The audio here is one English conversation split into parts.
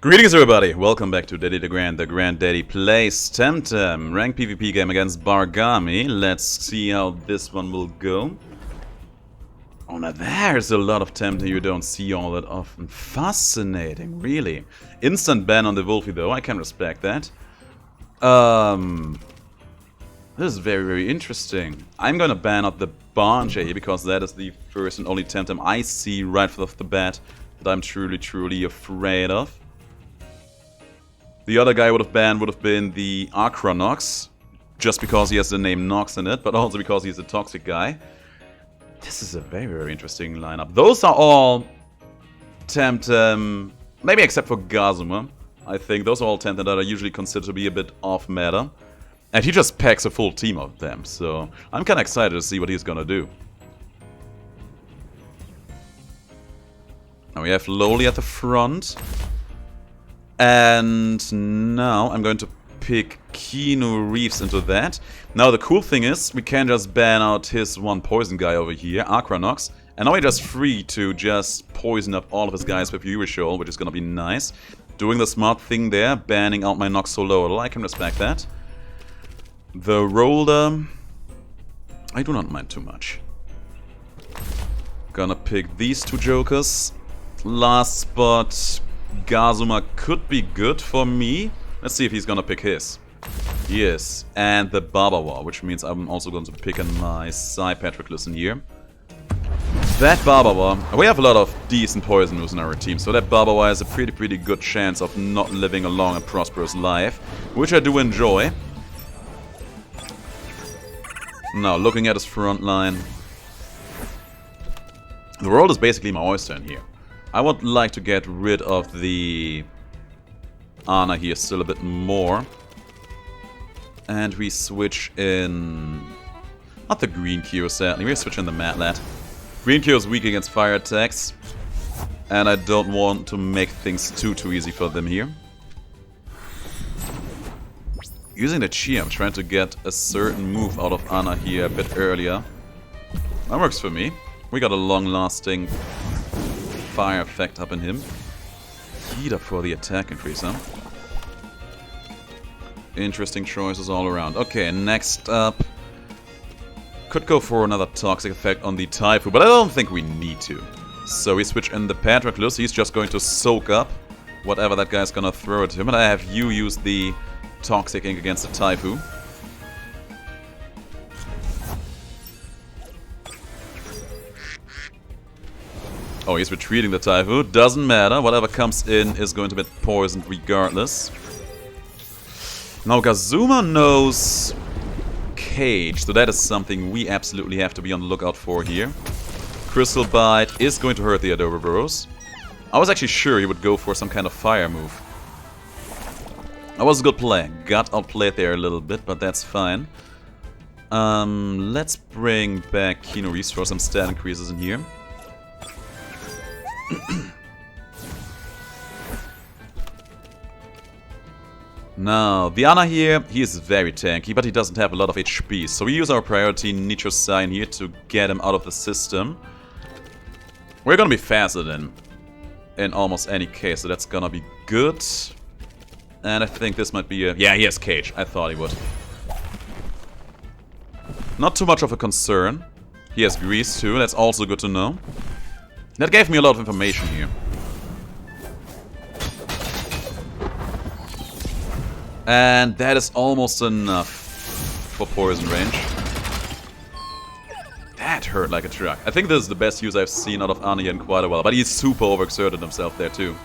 Greetings everybody, welcome back to Daddy DeGrand, the Granddaddy plays TemTem, ranked PvP game against Bargami. Let's see how this one will go. Oh, now there's a lot of TemTem you don't see all that often. Fascinating, really. Instant ban on the Wolfie though, I can respect that. This is very, very interesting. I'm gonna ban out the Bonja here because that is the first and only TemTem I see right off the bat that I'm truly afraid of. The other guy would have been the Nox, just because he has the name Nox in it, but also because he's a toxic guy. This is a very, very interesting lineup. Those are all TemTem, maybe except for Gazuma. I think those are all TemTem that are usually considered to be a bit off meta. And he just packs a full team of them, so I'm kind of excited to see what he's gonna do. Now we have Loli at the front. And now I'm going to pick Keanu Reeves into that. Now the cool thing is, we can just ban out his one poison guy over here, Nox. And now we're just free to just poison up all of his guys with Urishol, which is gonna be nice. Doing the smart thing there, banning out my Nox solo. I can respect that. The Rolder, I do not mind too much. Gonna pick these two jokers. Last spot, Gazuma could be good for me. Let's see if he's gonna pick his. Yes, and the Barbawa, which means I'm also going to pick in my Patroclus in here. That Barbawa, we have a lot of decent poison moves in our team, so that Barbawa has a pretty good chance of not living a long and prosperous life, which I do enjoy. Now, looking at his front line, the world is basically my oyster in here. I would like to get rid of the Ana here still a bit more. And we switch in... not the Green Q, sadly. We switch in the Matlat. Green Q is weak against fire attacks. And I don't want to make things too easy for them here. Using the Chi, I'm trying to get a certain move out of Ana here a bit earlier. That works for me. We got a long-lasting fire effect up in him. Heat up for the attack increase, huh? Interesting choices all around. Okay, next up. Could go for another toxic effect on the Taifu, but I don't think we need to. So we switch in the Patroclus. He's just going to soak up whatever that guy's gonna throw at him. And I have you use the Toxic Ink against the Taifu. Oh, he's retreating the Taifu. Doesn't matter. Whatever comes in is going to be poisoned regardless. Now, Gazuma knows Cage, so that is something we absolutely have to be on the lookout for here. Crystal Bite is going to hurt the Adobe Burrows. I was actually sure he would go for some kind of fire move. That was a good play. Got outplayed there a little bit, but that's fine. Let's bring back Keanu Reeves for some stat increases in here. Now, the Ana here, he is very tanky, but he doesn't have a lot of HP. So we use our priority Nicho Sign here to get him out of the system. We're gonna be faster than in almost any case, so that's gonna be good. And I think this might be a... yeah, he has Cage. I thought he would. Not too much of a concern. He has Grease too, that's also good to know. That gave me a lot of information here. And that is almost enough for poison range. That hurt like a truck. I think this is the best use I've seen out of Anya in quite a while, but he's super overexerted himself there too.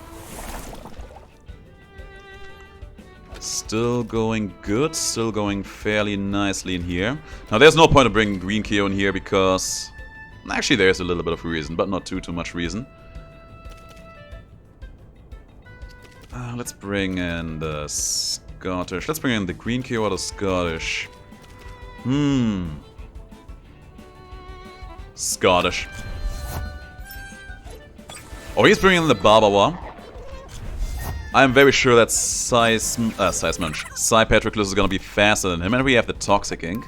Still going good, still going fairly nicely in here. Now there's no point of bringing Green Kyo in here because... actually there's a little bit of reason, but not too much reason. Let's bring in the Scottish. Let's bring in the Green Kyo or the Scottish. Scottish. Oh, he's bringing in the Barbawa. I'm very sure that Patroclus is gonna be faster than him, and we have the Toxic Ink.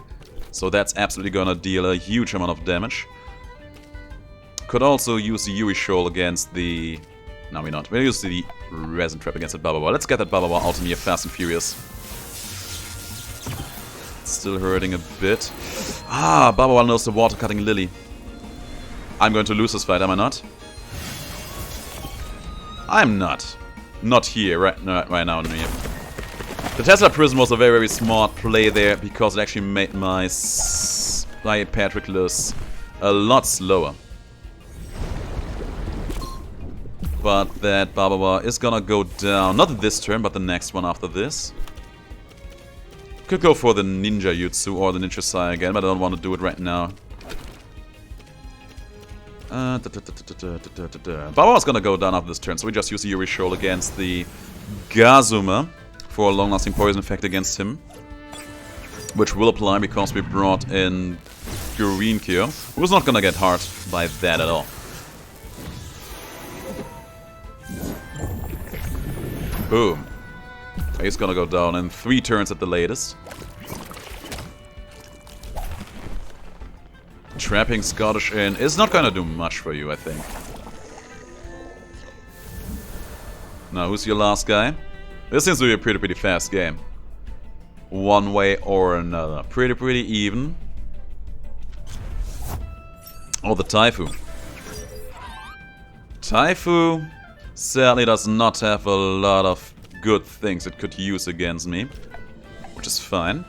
So that's absolutely gonna deal a huge amount of damage. Could also use the Yui Shoal against the No, we're not. We'll use the resin trap against that Bababa. Let's get that Bababa out in here fast and furious. Still hurting a bit. Ah, Bababa knows the water cutting lily. I'm going to lose this fight, am I not? I'm not. Not here, right now. The Tesla Prism was a very, very smart play there because it actually made my Patroclus a lot slower. But that Bababa is gonna go down. Not this turn, but the next one after this. Could go for the Ninja Jutsu or the Ninja Sai again, but I don't want to do it right now. Bababa's gonna go down after this turn, so we just use the Yuri Shoal against the Gazuma for a long-lasting poison effect against him. Which will apply because we brought in Gurinkyo, who's not gonna get hurt by that at all. Boom. He's gonna go down in 3 turns at the latest. Trapping Scottish in is not gonna do much for you, I think. Now, who's your last guy? This seems to be a pretty fast game. One way or another. Pretty even. Oh, the Taifu. Taifu sadly does not have a lot of good things it could use against me. Which is fine.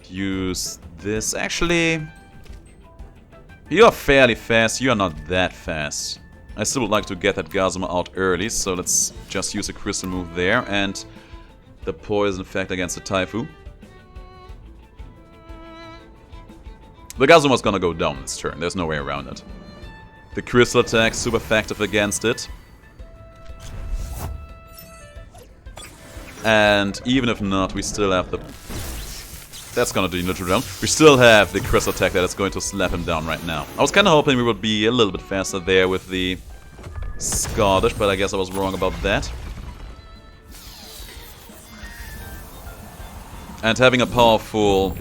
Use this. Actually, you are fairly fast. You are not that fast. I still would like to get that Gazuma out early, so let's just use a crystal move there and the poison effect against the Taifu. The Gazuma's gonna go down this turn, there's no way around it. The crystal attack, super effective against it. And even if not, we still have the... That's gonna do neutral down. We still have the crystal attack that is going to slap him down right now. I was kinda hoping we would be a little bit faster there with the Scottish, but I guess I was wrong about that. And having a powerful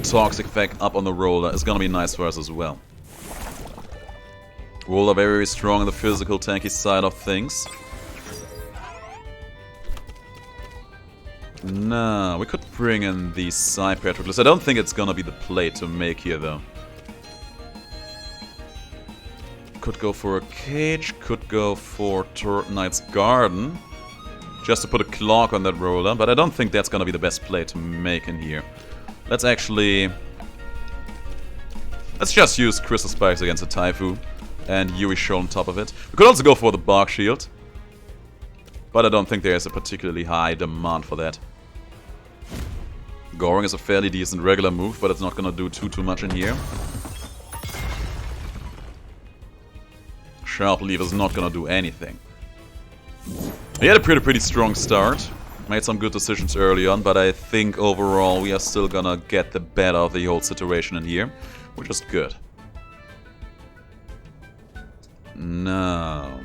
toxic effect up on the roller is gonna be nice for us as well. Roller very strong on the physical tanky side of things. Nah, we could bring in the Psy Patroclus. I don't think it's gonna be the play to make here though. Could go for a cage, could go for Turret Knight's Garden. Just to put a clock on that roller, but I don't think that's gonna be the best play to make in here. Let's just use Crystal Spikes against the Taifu and Yuri Shoal on top of it. We could also go for the Bark Shield, but I don't think there's a particularly high demand for that. Goring is a fairly decent regular move, but it's not gonna do too much in here. Sharp Leaf is not gonna do anything. He had a pretty strong start. Made some good decisions early on, but I think overall we are still gonna get the better of the whole situation in here, which is good. Now,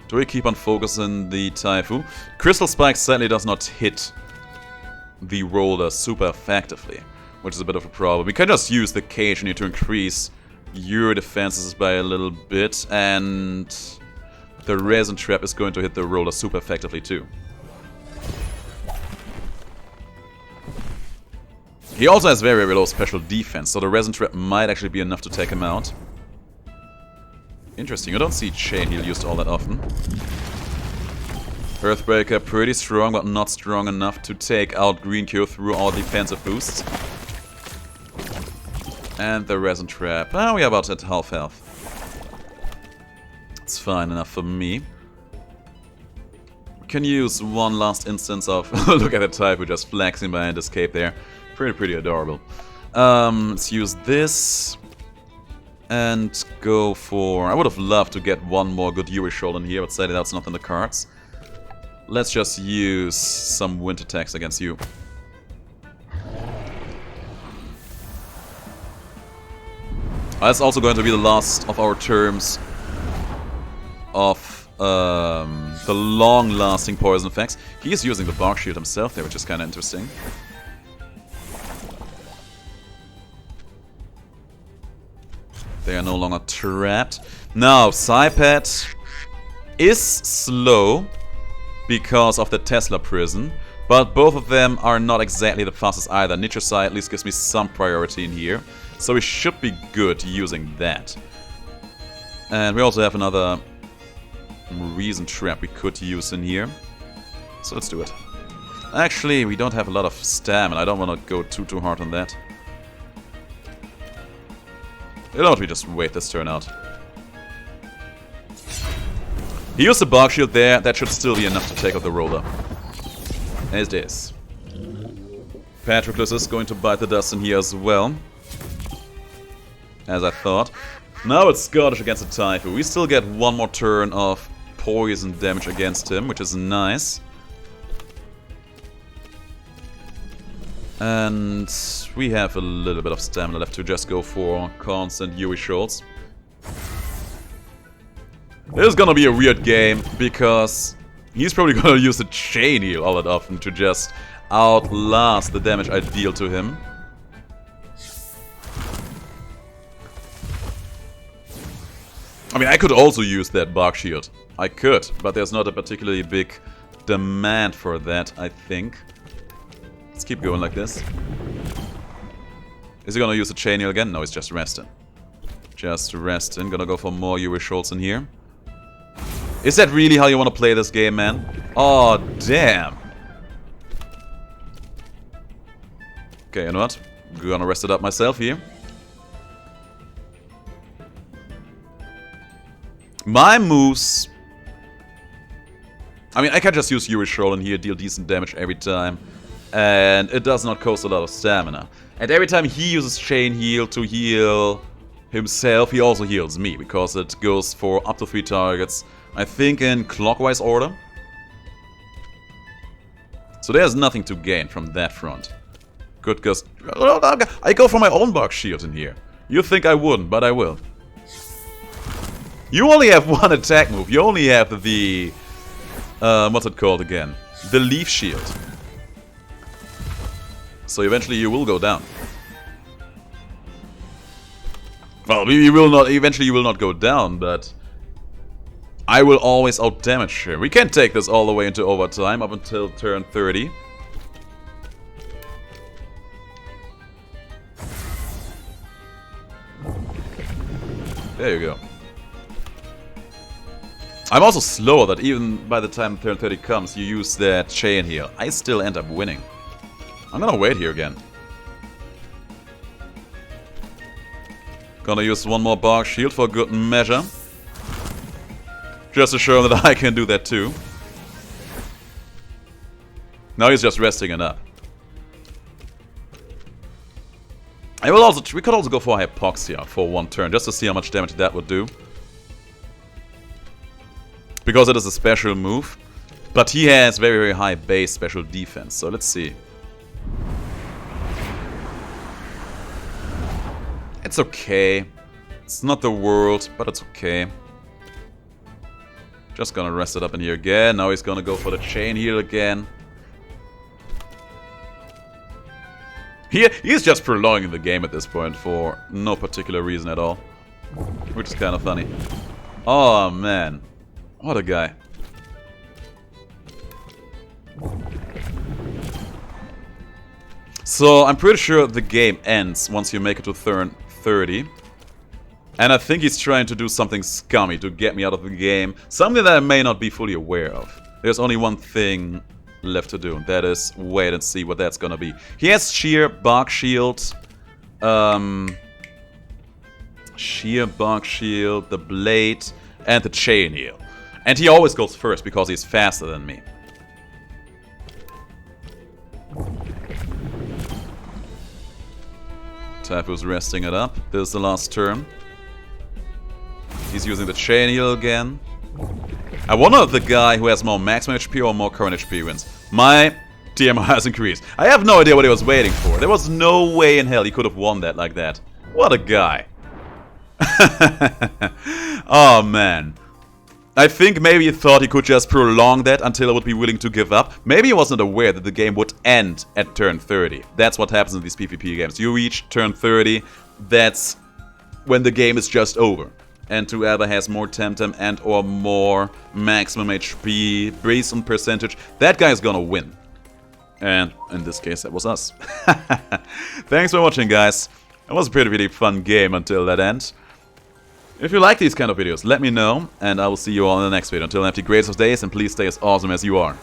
do we keep on focusing the Taifu? Crystal Spike sadly does not hit the roller super effectively, which is a bit of a problem. We can just use the cage in here to increase your defenses by a little bit, and the resin trap is going to hit the roller super effectively too. He also has very low special defense, so the resin trap might actually be enough to take him out. Interesting, you don't see Chain Heal used all that often. Earthbreaker pretty strong, but not strong enough to take out Gurinkyo through all defensive boosts. And the resin trap. Ah, we are about at half health. It's fine enough for me. We can use one last instance of... Look at the Taifu just flexing behind his cape there. Pretty adorable. Let's use this. And go for... I would have loved to get one more good Yuri Shoal in here, but sadly that's not in the cards. Let's just use some wind attacks against you. That's also going to be the last of our terms of the long-lasting poison effects. He is using the Bark Shield himself there, which is kind of interesting. They are no longer trapped. Now, Psypat is slow because of the Tesla prison, but both of them are not exactly the fastest either. Nichosai at least gives me some priority in here, so we should be good using that. And we also have another reason trap we could use in here, so let's do it. Actually, we don't have a lot of stamina. I don't want to go too hard on that. You know what, we just wait this turn out. He used the Bark Shield there. That should still be enough to take out the roller. As it is. Patroclus is going to bite the dust in here as well. As I thought. Now it's Scottish against the Typhoon. We still get one more turn of poison damage against him, which is nice. And we have a little bit of stamina left to just go for constant Yui Schultz. This is gonna be a weird game, because he's probably gonna use the chain heal all that often to just outlast the damage I deal to him. I mean, I could also use that Bark Shield. I could, but there's not a particularly big demand for that, I think. Let's keep going like this. Is he gonna use the chain heal again? No, he's just resting. Just resting. Gonna go for more Yui Schultz in here. Is that really how you want to play this game, man? Oh, damn. Okay, you know what? I'm gonna rest it up myself here. My moves... I mean, I can just use Yuri Shoal in here, deal decent damage every time. And it does not cost a lot of stamina. And every time he uses Chain Heal to heal himself, he also heals me. Because it goes for up to 3 targets, I think in clockwise order. So there's nothing to gain from that front. Good, because I go for my own Bark Shield in here. You think I wouldn't, but I will. You only have one attack move. You only have the... what's it called again? The Leaf Shield. So eventually you will go down. Well, you will not. Eventually you will not go down, but... I will always out-damage him. We can take this all the way into overtime up until turn 30. There you go. I'm also slower that even by the time turn 30 comes, you use that chain heal. I still end up winning. I'm gonna wait here again. Gonna use one more Bark Shield for good measure. Just to show him that I can do that too. Now he's just resting it up. We could also go for Hypoxia for one turn, just to see how much damage that would do. Because it is a special move. But he has very, very high base special defense, so let's see. It's okay. It's not the world, but it's okay. Just gonna rest it up in here again. Now he's gonna go for the chain heal again. He's just prolonging the game at this point for no particular reason at all. Which is kind of funny. Oh man. What a guy. So I'm pretty sure the game ends once you make it to turn 30. And I think he's trying to do something scummy to get me out of the game. Something that I may not be fully aware of. There's only one thing left to do. And that is wait and see what that's gonna be. He has Sheer, Bark Shield. Sheer, Bark Shield, the Blade, and the Chain Heal. And he always goes first because he's faster than me. Typhoon's resting it up. This is the last turn. He's using the Chain Heal again. I wonder if the guy who has more maximum HP or more current HP wins. My TMR has increased. I have no idea what he was waiting for. There was no way in hell he could have won that like that. What a guy. Oh man. I think maybe he thought he could just prolong that until I would be willing to give up. Maybe he wasn't aware that the game would end at turn 30. That's what happens in these PvP games. You reach turn 30, that's when the game is just over. and whoever has more TemTem and or more maximum HP based on percentage, that guy is gonna win. And in this case, that was us. Thanks for watching, guys. It was a pretty fun game until that end. If you like these kind of videos, let me know, and I will see you all in the next video. Until then, have the greatest of days, and please stay as awesome as you are.